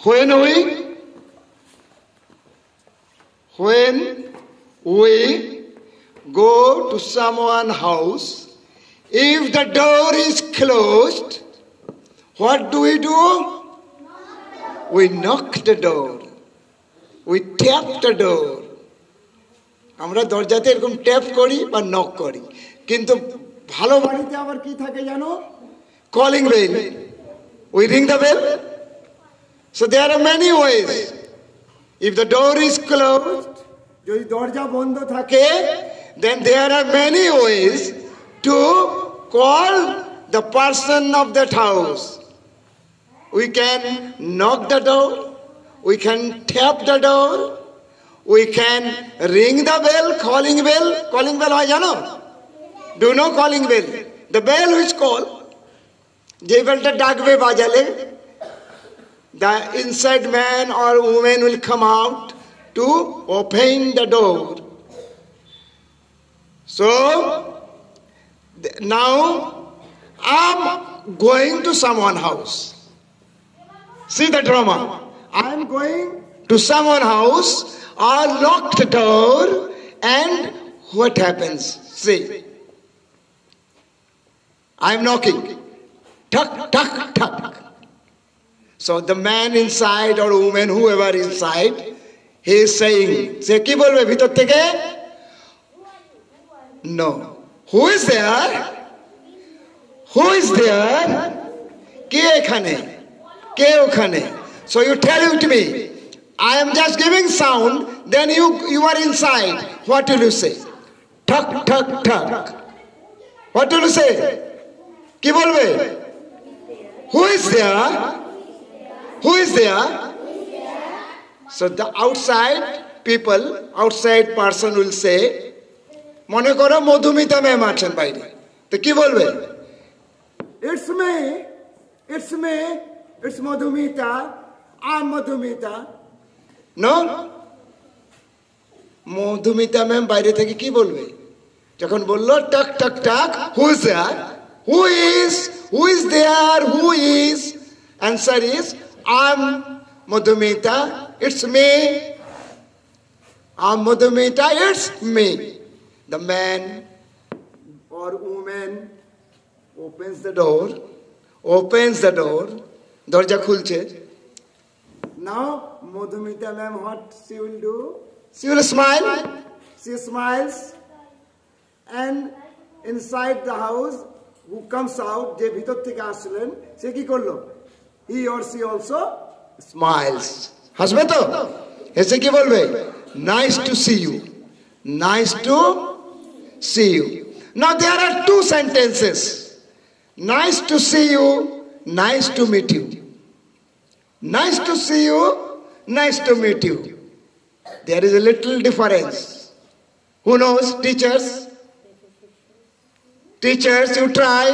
When we go to someone's house, if the door is closed, what do? We knock the door. We tap the door. আমরা দরজাতে এরকম tap করি বা knock করি, কিন্তু ভালো বাড়িতে আবার কি থাকে জানো? Calling bell. We ring the bell. So there are many ways. If the door is closed, যদি দরজা বন্ধ থাকে, then there are many ways to call the person of that house. We can knock the door, we can tap the door, we can ring the bell, calling bell. Calling bell হয় জানো? Do you know calling bell? The bell which call, যে বেলটা ডাকবে বাজালে, the inside man or woman will come out to open the door. So now I'm going to someone's house. See the drama. I'm going to someone's house, I lock the door, and what happens? See, I'm knocking. Tuck, tuck, tuck. So the man inside or woman, whoever inside, he is saying, say, কি বলবে ভিতর থেকে? No. Who is there? Who is there? কে এখানে? কে ওখানে? So you tell it to me. I am just giving sound, then you are inside. What will you say? Tuck, tuck, tuck. What will you say? কি বলবে? Who is there? Who is there? So the outside people, outside person will say, মনে করো Madhumita ma'am আছেন বাইরে, তো কি বলবে? It's me, it's me, it's Madhumita, I'm Madhumita. No? Madhumita ma'am বাইরে থেকে কি বলবে? যখন বললো টাক টাক টাক, who is there? Who is? Who is there? Who is? Answer is, I'm Madhumita, it's me. I'm Madhumita, it's me. The man or woman opens the door, dorja khulche. Now Madhumita ma'am, what she will do? She will smile. She smiles, and inside the house, who comes out, যে ভিতর থেকে আসলেন, সে কি করলো? He or she also smiles. হাসবে তো? এসে কি বলবে? Nice to see you. Nice to see you. Now there are two sentences. Nice to see you, nice to meet you. Nice to see you, nice to meet you. There is a little difference. Who knows? Teachers? Teachers, you try.